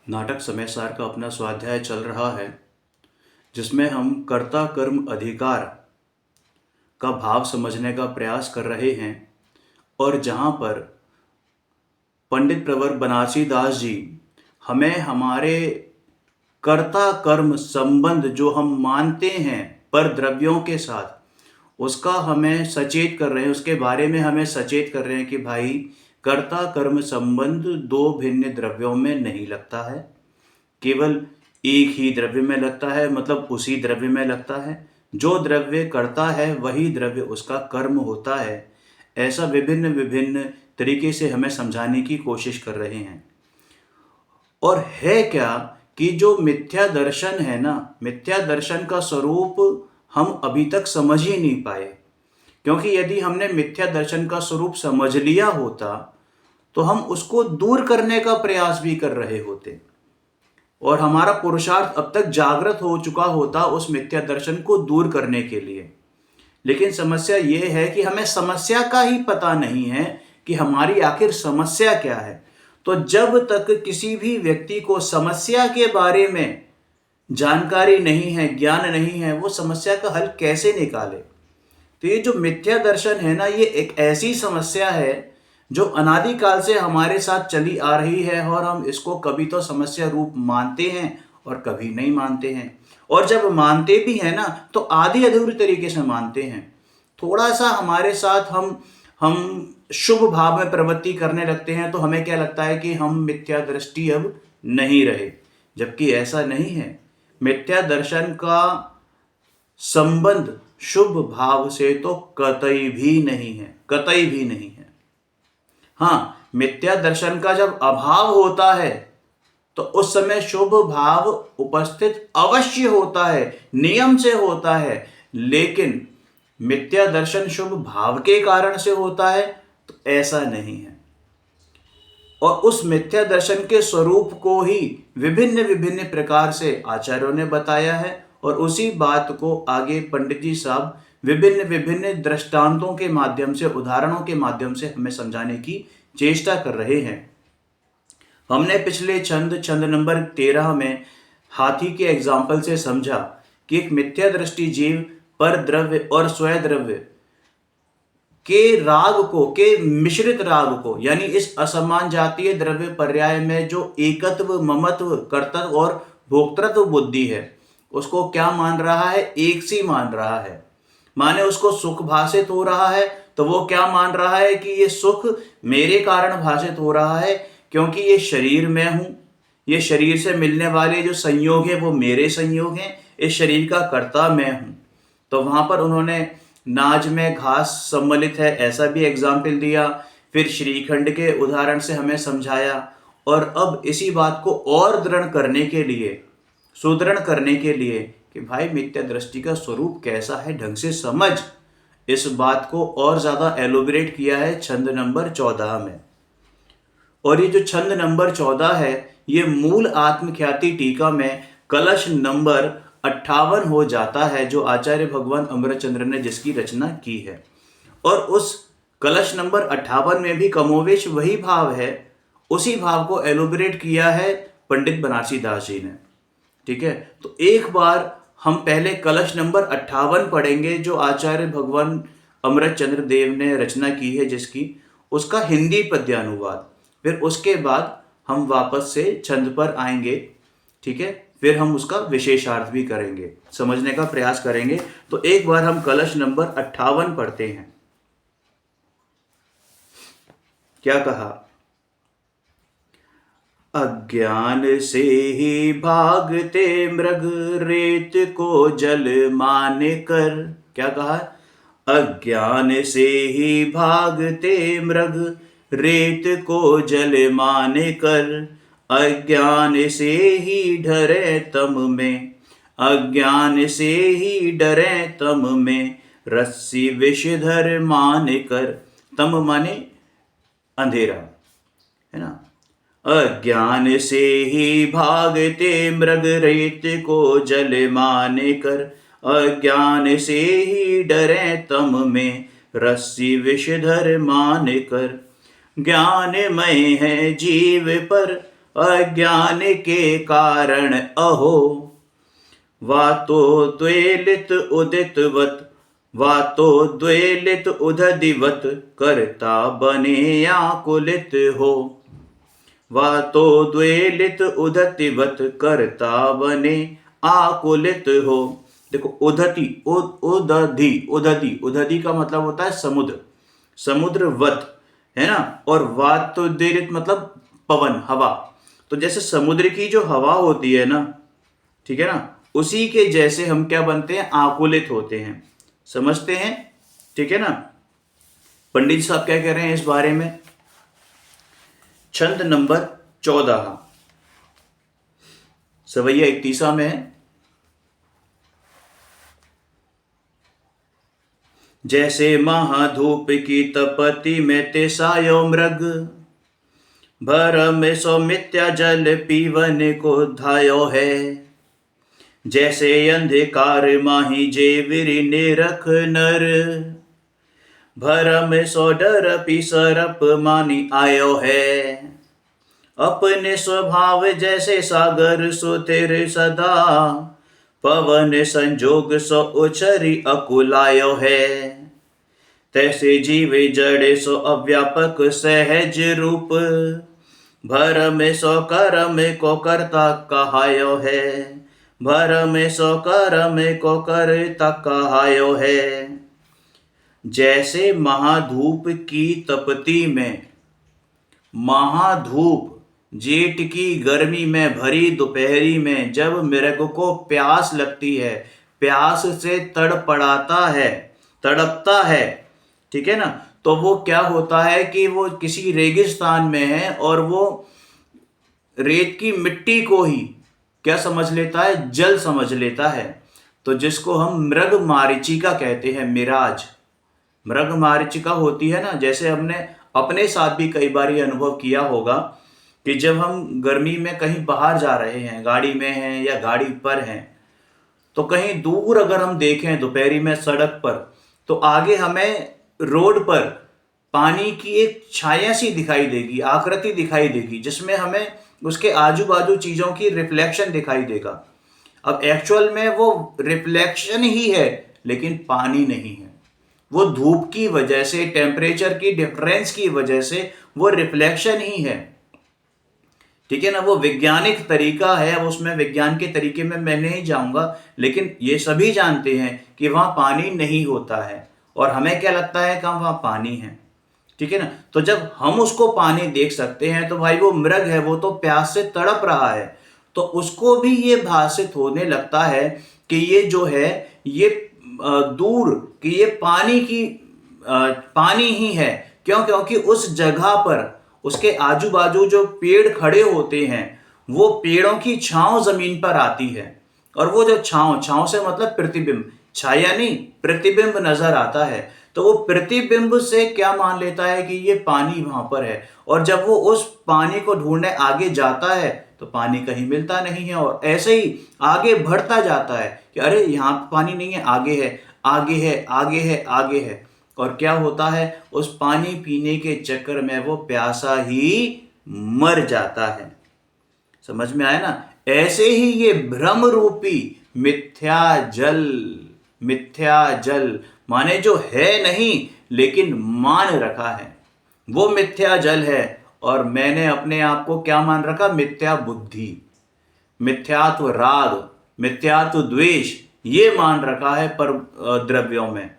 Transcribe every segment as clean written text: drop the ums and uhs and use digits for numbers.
नाटक समय सार का अपना स्वाध्याय चल रहा है, जिसमें हम कर्ता कर्म अधिकार का भाव समझने का प्रयास कर रहे हैं। और जहाँ पर पंडित प्रवर बनारसी दास जी हमें हमारे कर्ता कर्म संबंध जो हम मानते हैं पर द्रव्यों के साथ, उसका हमें सचेत कर रहे हैं, उसके बारे में हमें सचेत कर रहे हैं कि भाई कर्ता कर्म संबंध दो भिन्न द्रव्यों में नहीं लगता है, केवल एक ही द्रव्य में लगता है। मतलब उसी द्रव्य में लगता है, जो द्रव्य करता है वही द्रव्य उसका कर्म होता है। ऐसा विभिन्न विभिन्न तरीके से हमें समझाने की कोशिश कर रहे हैं। और है क्या कि जो मिथ्या दर्शन है ना, मिथ्या दर्शन का स्वरूप हम अभी तक समझ ही नहीं पाए। क्योंकि यदि हमने मिथ्या दर्शन का स्वरूप समझ लिया होता तो हम उसको दूर करने का प्रयास भी कर रहे होते, और हमारा पुरुषार्थ अब तक जागृत हो चुका होता उस मिथ्या दर्शन को दूर करने के लिए। लेकिन समस्या ये है कि हमें समस्या का ही पता नहीं है कि हमारी आखिर समस्या क्या है। तो जब तक किसी भी व्यक्ति को समस्या के बारे में जानकारी नहीं है, ज्ञान नहीं है, वो समस्या का हल कैसे निकाले। तो ये जो मिथ्या दर्शन है ना, ये एक ऐसी समस्या है जो अनादिकाल से हमारे साथ चली आ रही है, और हम इसको कभी तो समस्या रूप मानते हैं और कभी नहीं मानते हैं। और जब मानते भी हैं ना, तो आधी अधूरी तरीके से मानते हैं। थोड़ा सा हमारे साथ हम शुभ भाव में प्रवृत्ति करने लगते हैं तो हमें क्या लगता है कि हम मिथ्या दृष्टि अब नहीं रहे, जबकि ऐसा नहीं है। मिथ्या दर्शन का संबंध शुभ भाव से तो कतई भी नहीं है, कतई भी नहीं है। हाँ, मिथ्या दर्शन का जब अभाव होता है तो उस समय शुभ भाव उपस्थित अवश्य होता है, नियम से होता है। लेकिन मिथ्या दर्शन शुभ भाव के कारण से होता है तो ऐसा नहीं है। और उस मिथ्या दर्शन के स्वरूप को ही विभिन्न विभिन्न प्रकार से आचार्यों ने बताया है, और उसी बात को आगे पंडित जी साहब विभिन्न विभिन्न दृष्टांतों के माध्यम से, उदाहरणों के माध्यम से हमें समझाने की चेष्टा कर रहे हैं। हमने पिछले छंद नंबर 13 में हाथी के एग्जाम्पल से समझा कि एक मिथ्या दृष्टि जीव पर द्रव्य और स्वय द्रव्य के राग को, के मिश्रित राग को, यानी इस असमान जातीय द्रव्य पर्याय में जो एकत्व, ममत्व, कर्तव्य और भोक्तृत्व बुद्धि है, उसको क्या मान रहा है? एक सी मान रहा है। माने उसको सुख भाषित हो रहा है तो वो क्या मान रहा है कि ये सुख मेरे कारण भाषित हो रहा है, क्योंकि ये शरीर में हूं, ये शरीर से मिलने वाले जो संयोग है वो मेरे संयोग हैं, इस शरीर का कर्ता मैं हूं। तो वहां पर उन्होंने नाज में घास सम्मिलित है ऐसा भी एग्जाम्पल दिया, फिर श्रीखंड के उदाहरण से हमें समझाया। और अब इसी बात को और दृढ़ करने के लिए, सुदृढ़ करने के लिए कि भाई मिथ्या दृष्टि का स्वरूप कैसा है, ढंग से समझ, इस बात को और ज्यादा एलोबरेट किया है छंद नंबर 14 में। और ये जो छंद नंबर 14 है, ये मूल आत्मख्याति टीका में कलश नंबर 58 हो जाता है, जो आचार्य भगवान अमृतचंद्र ने जिसकी रचना की है। और उस कलश नंबर 58 में भी कमोवेश वही भाव है, उसी भाव को एलोबरेट किया है पंडित बनारसी दास जी ने। ठीक है, तो एक बार हम पहले कलश नंबर 58 पढ़ेंगे जो आचार्य भगवान अमृतचंद्र देव ने रचना की है, जिसकी उसका हिंदी पद्यानुवाद। फिर उसके बाद हम वापस से छंद पर आएंगे। ठीक है, फिर हम उसका विशेषार्थ भी करेंगे, समझने का प्रयास करेंगे। तो एक बार हम कलश नंबर 58 पढ़ते हैं। क्या कहा? अज्ञान से ही भागते मृग रेत को जल मान कर। क्या कहा? अज्ञान से ही भागते मृग रेत को जल मान कर। अज्ञान से ही डरे तम में, अज्ञान से ही डरे तम में, रस्सी विषधर मान कर। तम माने अंधेरा, है ना। अज्ञान से ही भागते मृग रेत को जल मान कर। अज्ञान से ही डरे तम में, रस्सी विषधर मान कर। ज्ञानमय है जीव पर अज्ञान के कारण अहो। वातो द्वेलित उदितवत, वातो द्वेलित उदधिवत, करता बने आकुलित हो। वातो द्वेलित उदतिवत, करता बने आकुलित हो। देखो उदति, उदधि, उदधि, उदधि का मतलब होता है समुद्र, समुद्रवत, है ना। और वातोद्वेलित मतलब पवन, हवा। तो जैसे समुद्र की जो हवा होती है ना, ठीक है ना, उसी के जैसे हम क्या बनते हैं, आकुलित होते हैं। समझते हैं, ठीक है ना। पंडित जी साहब क्या कह रहे हैं इस बारे में। छंद नंबर 14 सवैया 31 में है। जैसे महाधूप की तपति में तेसायो मृग, भरम सो मिथ्या जल पीवन को धायो है। जैसे अंधकार माही जेविरी निरख नर, भरम सो डर पी सरप मानी आयो है। अपने स्वभाव जैसे सागर सो तेरे सदा, पवन संजोग सो उछरी अकुलायो है। तैसे जीवे जड़े सो अव्यापक सहज रूप, भरम सो कर्म को करता कहायो है। भरम सो कर्म को करता कहायो है। जैसे महाधूप की तपती में, महाधूप जेठ की गर्मी में भरी दोपहरी में जब मृग को प्यास लगती है, प्यास से तड़पड़ाता है, तड़पता है, ठीक है ना, तो वो क्या होता है कि वो किसी रेगिस्तान में है और वो रेत की मिट्टी को ही क्या समझ लेता है, जल समझ लेता है। तो जिसको हम मृग मारीचिका कहते हैं, मिराज, मृग मारीचिका होती है ना। जैसे हमने अपने साथ भी कई बार ये अनुभव किया होगा कि जब हम गर्मी में कहीं बाहर जा रहे हैं, गाड़ी में हैं या गाड़ी पर हैं, तो कहीं दूर अगर हम देखें दोपहरी में सड़क पर, तो आगे हमें रोड पर पानी की एक छाया सी दिखाई देगी, आकृति दिखाई देगी, जिसमें हमें उसके आजू बाजू चीजों की रिफ्लेक्शन दिखाई देगा। अब एक्चुअल में वो रिफ्लेक्शन ही है, लेकिन पानी नहीं है। वो धूप की वजह से, टेम्परेचर की डिफरेंस की वजह से वो रिफ्लेक्शन ही है, ठीक है ना। वो वैज्ञानिक तरीका है, अब उसमें विज्ञान के तरीके में मैं नहीं जाऊंगा, लेकिन ये सभी जानते हैं कि वहां पानी नहीं होता है, और हमें क्या लगता है कि वहां पानी है, ठीक है ना। तो जब हम उसको पानी देख सकते हैं, तो भाई वो मृग है, वो तो प्यास से तड़प रहा है, तो उसको भी ये भासित होने लगता है कि ये जो है ये दूर कि ये पानी ही है। क्यों? क्योंकि उस जगह पर उसके आजू बाजू जो पेड़ खड़े होते हैं, वो पेड़ों की छांव जमीन पर आती है, और वो जो छांव से मतलब प्रतिबिंब, छाया नहीं, प्रतिबिंब नजर आता है। तो वो प्रतिबिंब से क्या मान लेता है कि ये पानी वहां पर है, और जब वो उस पानी को ढूंढने आगे जाता है तो पानी कहीं मिलता नहीं है, और ऐसे ही आगे बढ़ता जाता है कि अरे यहाँ पानी नहीं है, आगे है, आगे है, आगे है, आगे है। और क्या होता है, उस पानी पीने के चक्कर में वो प्यासा ही मर जाता है। समझ में आया ना। ऐसे ही ये भ्रम रूपी मिथ्या जल, मिथ्या जल माने जो है नहीं लेकिन मान रखा है, वो मिथ्या जल है। और मैंने अपने आप को क्या मान रखा, मिथ्या बुद्धि, मिथ्यात्व राग, मिथ्यात्व द्वेष, ये मान रखा है पर द्रव्यों में,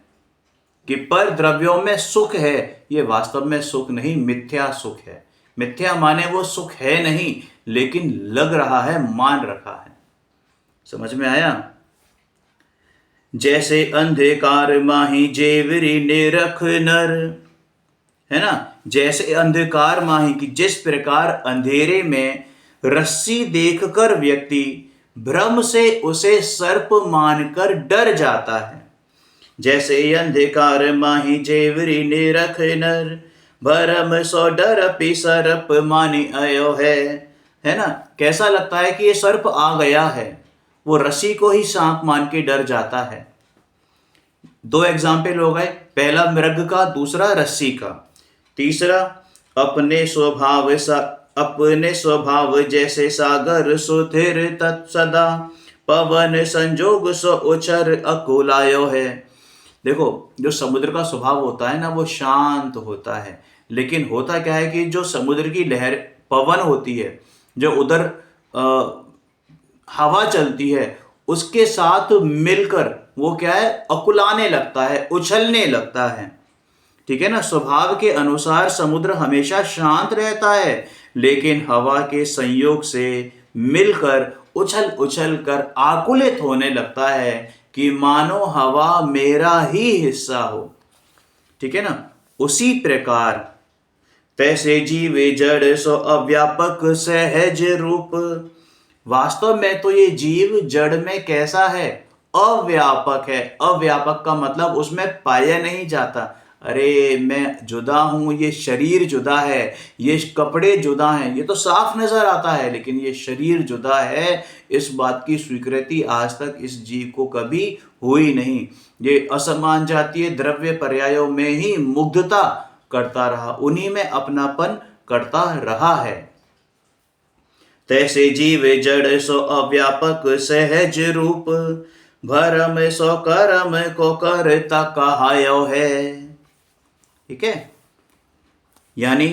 कि पर द्रव्यों में सुख है। ये वास्तव में सुख नहीं, मिथ्या सुख है। मिथ्या माने वो सुख है नहीं, लेकिन लग रहा है, मान रखा है। समझ में आया। जैसे अंधकार माही जेवरी निरख नर, है ना। जैसे अंधकार माही की, जिस प्रकार अंधेरे में रस्सी देखकर व्यक्ति भ्रम से उसे सर्प मानकर डर जाता है। जैसे अंधकार माही जेवरी निरख नर, भरम सो डर पी सर्प मानी आयो है ना। कैसा लगता है कि ये सर्प आ गया है, वो रस्सी को ही सांप मान के डर जाता है। दो एग्जाम्पल हो गए, पहला मृग का, दूसरा रस्सी का। तीसरा अपने स्वभाव सा, अपने स्वभाव जैसे सागर सुथिर तत्सदा, पवन संजोग सो उछर अकुलायो है। देखो, जो समुद्र का स्वभाव होता है ना, वो शांत होता है, लेकिन होता क्या है कि जो समुद्र की लहर पवन होती है, जो उधर हवा चलती है, उसके साथ मिलकर वो क्या है, अकुलाने लगता है, उछलने लगता है। ठीक है ना। स्वभाव के अनुसार समुद्र हमेशा शांत रहता है, लेकिन हवा के संयोग से मिलकर उछल उछल कर आकुलित होने लगता है कि मानो हवा मेरा ही हिस्सा हो। ठीक है ना। उसी प्रकार तैसे जीवे जड़ सो अव्यापक सहज रूप। वास्तव में तो ये जीव जड़ में कैसा है, अव्यापक है। अव्यापक का मतलब उसमें पाया नहीं जाता। अरे मैं जुदा हूं, ये शरीर जुदा है, ये कपड़े जुदा हैं, ये तो साफ नजर आता है, लेकिन ये शरीर जुदा है, इस बात की स्वीकृति आज तक इस जीव को कभी हुई नहीं। ये असमान जातीय द्रव्य पर्यायों में ही मुग्धता करता रहा, उन्हीं में अपनापन करता रहा है। तैसे जीव जड़ सो अव्यापक सहज रूप, भरम सो कर्म को करता कहायो है। ठीक है। यानी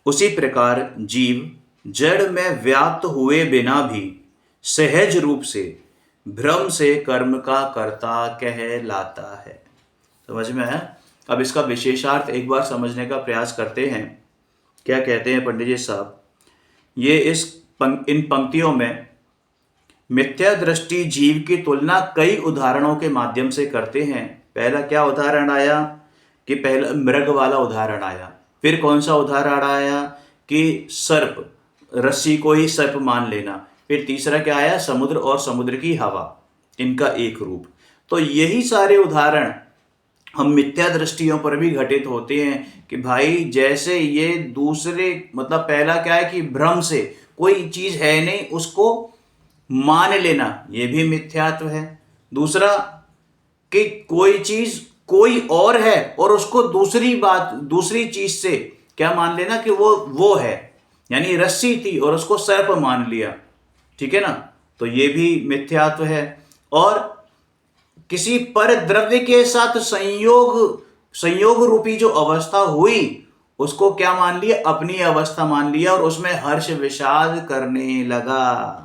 उसी प्रकार जीव जड़ में व्याप्त हुए बिना भी सहज रूप से भ्रम से कर्म का कर्ता कहलाता है। समझ में है। अब इसका विशेषार्थ एक बार समझने का प्रयास करते हैं। क्या कहते हैं पंडित जी साहब, ये इन पंक्तियों में मिथ्या दृष्टि जीव की तुलना कई उदाहरणों के माध्यम से करते हैं। पहला क्या उदाहरण आया कि पहला मृग वाला उदाहरण आया, फिर कौन सा उदाहरण आया कि सर्प, रस्सी को ही सर्प मान लेना, फिर तीसरा क्या आया, समुद्र और समुद्र की हवा, इनका एक रूप। तो यही सारे उदाहरण हम मिथ्या दृष्टियों पर भी घटित होते हैं कि भाई जैसे ये दूसरे, मतलब पहला क्या है कि भ्रम से कोई चीज है नहीं उसको मान लेना, ये भी मिथ्यात्व है। दूसरा कि कोई चीज कोई और है और उसको दूसरी चीज से क्या मान लेना कि वो है, यानी रस्सी थी और उसको सर्प मान लिया। ठीक है ना। तो ये भी मिथ्यात्व है। और किसी पर द्रव्य के साथ संयोग रूपी जो अवस्था हुई, उसको क्या मान लिया, अपनी अवस्था मान लिया और उसमें हर्ष विषाद करने लगा।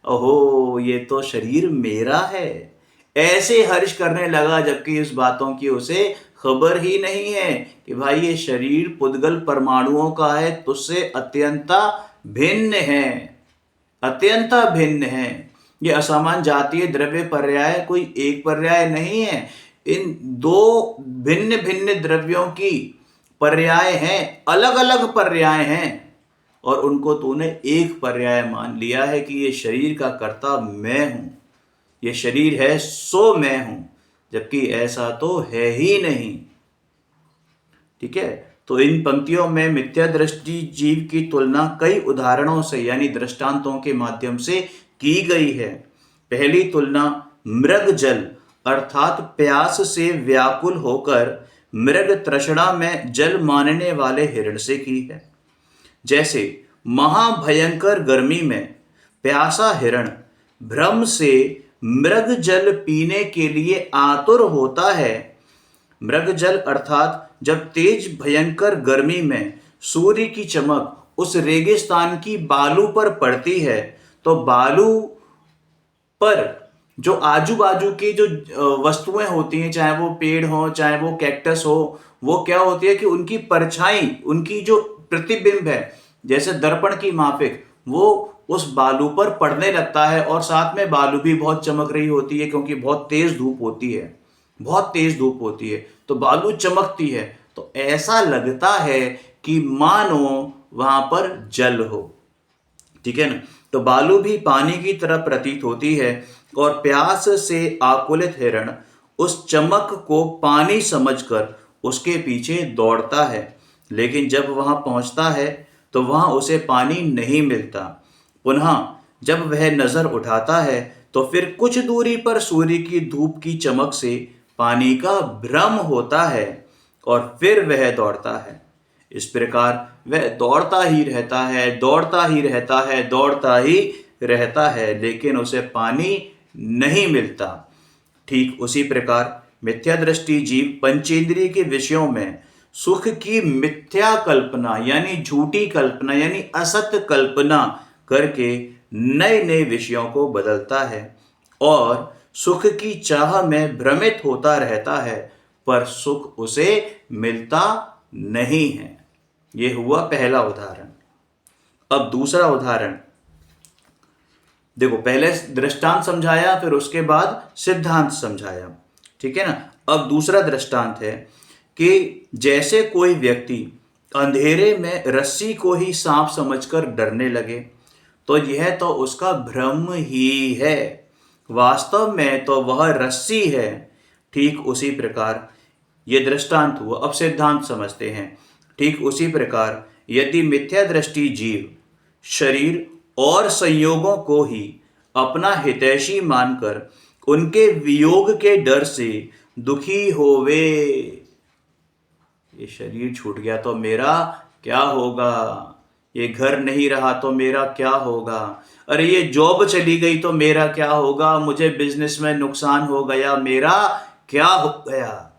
ओहो, ये तो शरीर मेरा है, ऐसे हर्ष करने लगा, जबकि इस बातों की उसे खबर ही नहीं है कि भाई ये शरीर पुद्गल परमाणुओं का है, तुझसे अत्यंता भिन्न है, अत्यंता भिन्न है। ये असमान जातीय द्रव्य पर्याय कोई एक पर्याय नहीं है, इन दो भिन्न भिन्न द्रव्यों की पर्याय हैं, अलग अलग पर्याय हैं, और उनको तूने एक पर्याय मान लिया है कि ये शरीर का कर्ता मैं हूं, ये शरीर है सो मैं हूं, जबकि ऐसा तो है ही नहीं। ठीक है। तो इन पंक्तियों में मिथ्या दृष्टि जीव की तुलना कई उदाहरणों से यानी दृष्टांतों के माध्यम से की गई है। पहली तुलना मृग जल अर्थात प्यास से व्याकुल होकर मृग तृष्णा में जल मानने वाले हिरण से की है। जैसे महाभयंकर गर्मी में प्यासा हिरण भ्रम से मृग जल पीने के लिए आतुर होता है। मृग जल अर्थात जब तेज भयंकर गर्मी में सूर्य की चमक उस रेगिस्तान की बालू पर पड़ती है, तो बालू पर जो आजू बाजू की जो वस्तुएं होती हैं, चाहे वो पेड़ हो चाहे वो कैक्टस हो, वो क्या होती है कि उनकी परछाई, उनकी जो प्रतिबिंब है जैसे दर्पण की माफिक, वो उस बालू पर पड़ने लगता है, और साथ में बालू भी बहुत चमक रही होती है क्योंकि बहुत तेज धूप होती है, बहुत तेज धूप होती है, तो बालू चमकती है, तो ऐसा लगता है कि मानो वहां पर जल हो। ठीक है ना। तो बालू भी पानी की तरह प्रतीत होती है, और प्यास से आकुलित हिरण उस चमक को पानी समझकर उसके पीछे दौड़ता है, लेकिन जब वहां पहुंचता है तो वहां उसे पानी नहीं मिलता। पुनः जब वह नजर उठाता है तो फिर कुछ दूरी पर सूर्य की धूप की चमक से पानी का भ्रम होता है और फिर वह दौड़ता है। इस प्रकार वह दौड़ता ही रहता है, दौड़ता ही रहता है, दौड़ता ही रहता है, लेकिन उसे पानी नहीं मिलता। ठीक उसी प्रकार मिथ्या दृष्टि जीव पंचेंद्रिय के विषयों में सुख की मिथ्या कल्पना यानी झूठी कल्पना यानी असत्य कल्पना करके नए नए विषयों को बदलता है और सुख की चाह में भ्रमित होता रहता है, पर सुख उसे मिलता नहीं है। यह हुआ पहला उदाहरण। अब दूसरा उदाहरण देखो, पहले दृष्टांत समझाया, फिर उसके बाद सिद्धांत समझाया, ठीक है ना। अब दूसरा दृष्टांत है कि जैसे कोई व्यक्ति अंधेरे में रस्सी को ही सांप समझकर डरने लगे, तो यह तो उसका भ्रम ही है, वास्तव में तो वह रस्सी है। ठीक उसी प्रकार ये दृष्टांत हुआ। अब सिद्धांत समझते हैं। ठीक उसी प्रकार यदि मिथ्या दृष्टि जीव शरीर और संयोगों को ही अपना हितैषी मानकर उनके वियोग के डर से दुखी होवे, ये शरीर छूट गया तो मेरा क्या होगा, ये घर नहीं रहा तो मेरा क्या होगा, अरे ये जॉब चली गई तो मेरा क्या होगा, मुझे बिजनेस में नुकसान हो गया, मेरा क्या हो गया,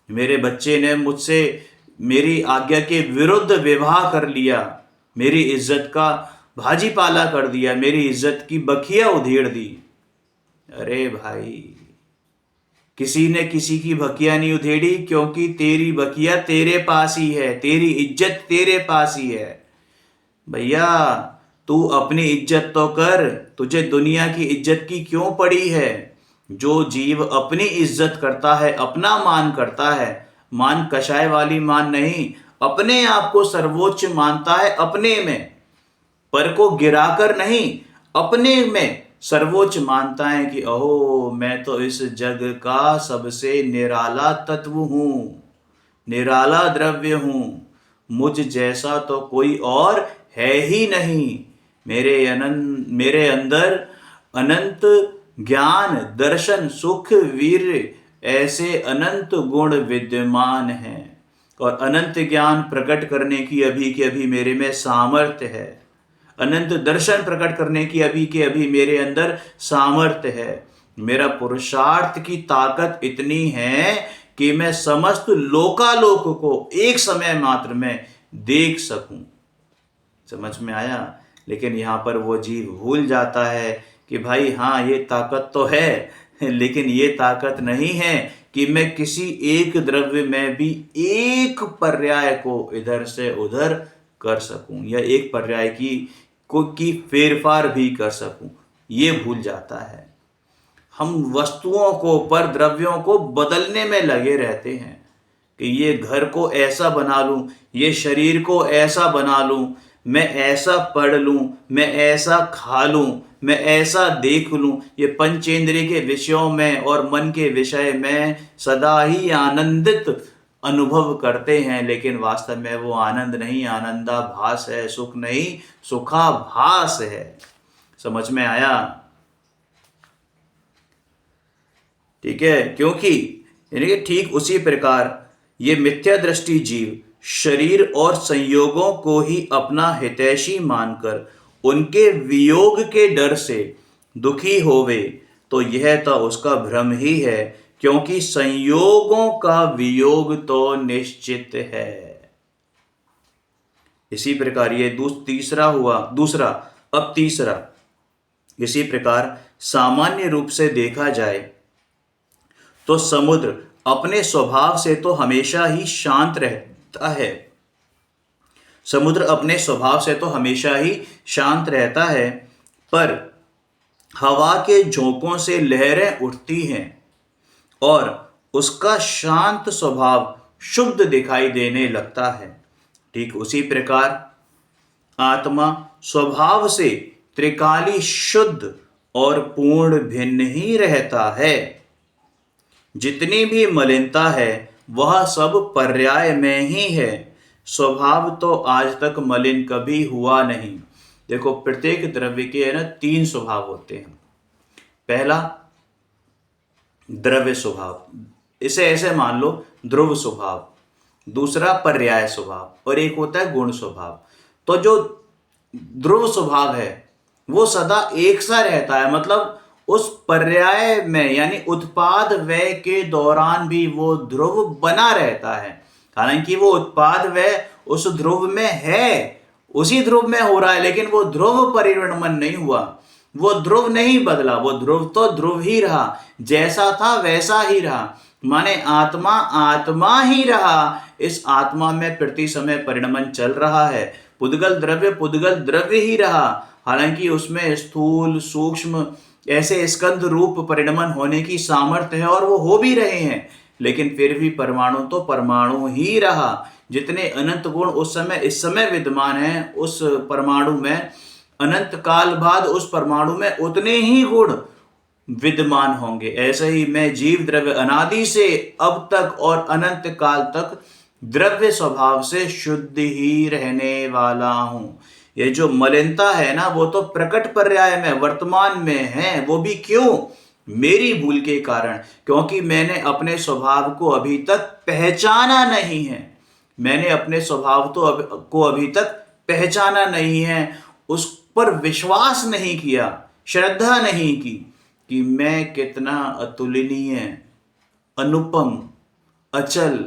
मेरे बच्चे ने मुझसे मेरी आज्ञा के विरुद्ध विवाह कर लिया, मेरी इज्जत का भाजी पाला कर दिया, मेरी इज्जत की बखिया उधेड़ दी। अरे भाई, किसी ने किसी की बखिया नहीं उधेड़ी, क्योंकि तेरी बखिया तेरे पास ही है, तेरी इज्जत तेरे पास ही है। भैया तू अपनी इज्जत तो कर, तुझे दुनिया की इज्जत की क्यों पड़ी है। जो जीव अपनी इज्जत करता है, अपना मान करता है, मान कषाय वाली मान नहीं, अपने आप को सर्वोच्च मानता है, अपने में, पर को गिराकर नहीं, अपने में सर्वोच्च मानता है कि अहो मैं तो इस जग का सबसे निराला तत्व हूं, निराला द्रव्य हूं, मुझ जैसा तो कोई और है ही नहीं, मेरे अंदर अनंत ज्ञान दर्शन सुख वीर्य ऐसे अनंत गुण विद्यमान हैं, और अनंत ज्ञान प्रकट करने की अभी के अभी मेरे में सामर्थ्य है, अनंत दर्शन प्रकट करने की अभी के अभी मेरे अंदर सामर्थ्य है। मेरा पुरुषार्थ की ताकत इतनी है कि मैं समस्त लोकालोक को एक समय मात्र में देख सकूं। समझ में आया। लेकिन यहाँ पर वो जीव भूल जाता है कि भाई हाँ ये ताकत तो है, लेकिन ये ताकत नहीं है कि मैं किसी एक द्रव्य में भी एक पर्याय को इधर से उधर कर सकूं या एक पर्याय की फेरफार भी कर सकूं। ये भूल जाता है। हम वस्तुओं को, पर द्रव्यों को बदलने में लगे रहते हैं कि ये घर को ऐसा बना लूं, ये शरीर को ऐसा बना लूं, मैं ऐसा पढ़ लूं, मैं ऐसा खा लूं, मैं ऐसा देख लूं। ये पंचेंद्रिय के विषयों में और मन के विषय में सदा ही आनंदित अनुभव करते हैं, लेकिन वास्तव में वो आनंद नहीं, आनंदाभास है, सुख नहीं सुखाभास है। समझ में आया। ठीक है। क्योंकि यानी कि ठीक उसी प्रकार ये मिथ्या दृष्टि जीव शरीर और संयोगों को ही अपना हितैषी मानकर उनके वियोग के डर से दुखी होवे, तो यह तो उसका भ्रम ही है, क्योंकि संयोगों का वियोग तो निश्चित है। इसी प्रकार ये तीसरा हुआ, दूसरा। अब तीसरा, इसी प्रकार सामान्य रूप से देखा जाए तो समुद्र अपने स्वभाव से तो हमेशा ही शांत रहता है, समुद्र अपने स्वभाव से तो हमेशा ही शांत रहता है, पर हवा के झोंकों से लहरें उठती हैं और उसका शांत स्वभाव शुद्ध दिखाई देने लगता है। ठीक उसी प्रकार आत्मा स्वभाव से त्रिकाली शुद्ध और पूर्ण भिन्न ही रहता है। जितनी भी मलिनता है वह सब पर्याय में ही है, स्वभाव तो आज तक मलिन कभी हुआ नहीं। देखो, प्रत्येक द्रव्य के है ना 3 स्वभाव होते हैं। पहला द्रव्य स्वभाव, इसे ऐसे मान लो ध्रुव स्वभाव, दूसरा पर्याय स्वभाव और एक होता है गुण स्वभाव। तो जो ध्रुव स्वभाव है वो सदा एक सा रहता है, मतलब उस पर्याय में यानी उत्पाद व्यय के दौरान भी वो ध्रुव बना रहता है। हालांकि वो उत्पाद व्यय उस ध्रुव में है, उसी ध्रुव में हो रहा है, लेकिन वो ध्रुव परिवर्तन नहीं हुआ, वो ध्रुव नहीं बदला, वो ध्रुव तो ध्रुव ही रहा, जैसा था वैसा ही रहा। माने आत्मा आत्मा ही रहा, इस आत्मा में प्रति समय परिणमन चल रहा है। पुद्गल द्रव्य ही रहा, हालांकि उसमें स्थूल सूक्ष्म ऐसे स्कंद रूप परिणमन होने की सामर्थ्य है और वो हो भी रहे हैं, लेकिन फिर भी परमाणु तो परमाणु ही रहा। जितने अनंत गुण उस समय इस समय विद्यमान है उस परमाणु में, अनंत काल बाद उस परमाणु में उतने ही गुण विद्यमान होंगे। ऐसे ही मैं जीव द्रव्य अनादि से अब तक और अनंत काल तक द्रव्य स्वभाव से शुद्ध ही रहने वाला हूं। ये जो मलिनता है ना, वो तो प्रकट पर्याय में वर्तमान में है। वो भी क्यों? मेरी भूल के कारण, क्योंकि मैंने अपने स्वभाव को अभी तक पहचाना नहीं है। मैंने अपने स्वभाव को अभी तक पहचाना नहीं है, उस पर विश्वास नहीं किया, श्रद्धा नहीं की कि मैं कितना अतुलनीय, अनुपम, अचल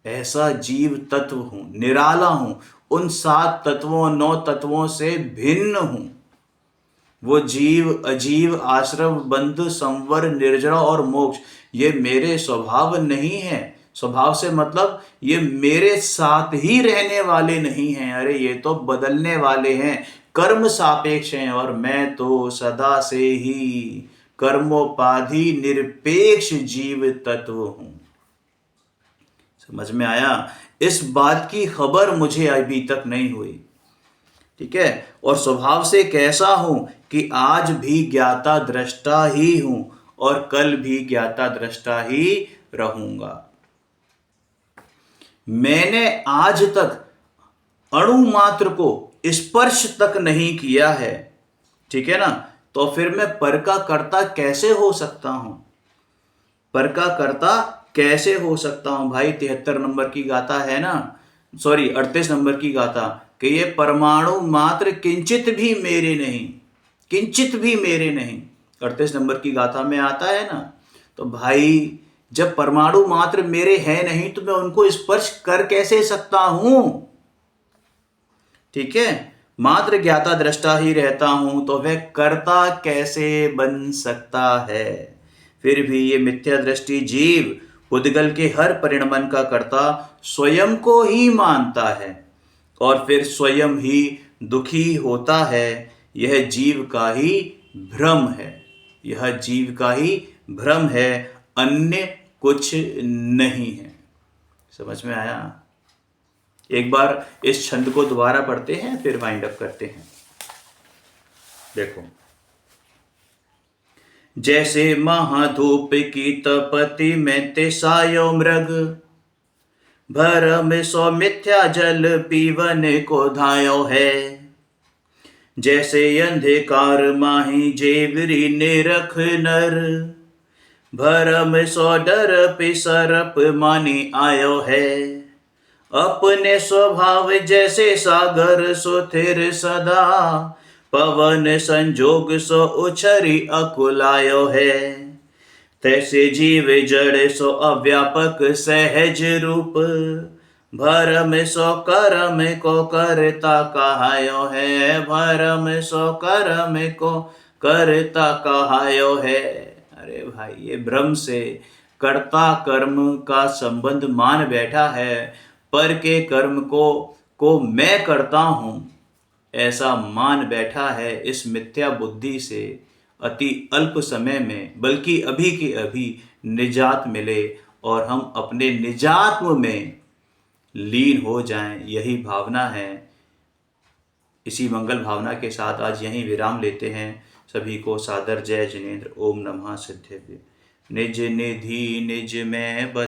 ऐसा जीव तत्व हूं, निराला हूं, उन 7 तत्वों 9 तत्वों से भिन्न हूं। वो जीव अजीव आश्रम बंध संवर निर्जरा और मोक्ष ये मेरे स्वभाव नहीं है। स्वभाव से मतलब ये मेरे साथ ही रहने वाले नहीं हैं, अरे ये तो बदलने वाले हैं, कर्म सापेक्ष हैं, और मैं तो सदा से ही कर्मोपाधि निरपेक्ष जीव तत्व हूं। समझ में आया? इस बात की खबर मुझे अभी तक नहीं हुई, ठीक है। और स्वभाव से कैसा हूं कि आज भी ज्ञाता दृष्टा ही हूं और कल भी ज्ञाता दृष्टा ही रहूंगा। मैंने आज तक अणु मात्र को स्पर्श तक नहीं किया है, ठीक है ना, तो फिर मैं पर का कर्ता कैसे हो सकता हूं? पर का कर्ता कैसे हो सकता हूं भाई? 73 नंबर की गाथा है ना, सॉरी 38 नंबर की गाथा, कि ये परमाणु मात्र किंचित भी मेरे नहीं, किंचित भी मेरे नहीं, 38 नंबर की गाथा में आता है ना। तो भाई जब परमाणु मात्र मेरे हैं नहीं तो मैं उनको स्पर्श कर कैसे सकता हूं? ठीक है, मात्र ज्ञाता दृष्टा ही रहता हूं तो वह कर्ता कैसे बन सकता है? फिर भी ये मिथ्या दृष्टि जीव पुद्गल के हर परिणमन का कर्ता स्वयं को ही मानता है और फिर स्वयं ही दुखी होता है। यह जीव का ही भ्रम है, यह जीव का ही भ्रम है, अन्य कुछ नहीं है। समझ में आया? एक बार इस छंद को दोबारा पढ़ते हैं फिर वाइंड अप करते हैं। देखो, जैसे महाधूप की तपति में तिसायो मृग, भरम सो मिथ्या जल पीवन को धायो है। जैसे अंधकार माही जेवरी निरख नर, भरम सो डर पिसरप मानी आयो है। अपने स्वभाव जैसे सागर सुथिर सदा, पवन संजोग सो उछरी अकुलायो है। तैसे जीव जड़ सो अव्यापक सहज रूप, भरम सो कर्म को करता कहायो है। भरम सो कर्म को करता कहायो है। अरे भाई, ये भ्रम से कर्ता कर्म का संबंध मान बैठा है, पर के कर्म को मैं करता हूं ऐसा मान बैठा है। इस मिथ्या बुद्धि से अति अल्प समय में, बल्कि अभी के अभी निजात मिले और हम अपने निजात्म में लीन हो जाएं, यही भावना है। इसी मंगल भावना के साथ आज यहीं विराम लेते हैं। सभी को सादर जय जिनेन्द्र। ओम नमः सिद्धेभ्य। निज निधि निज में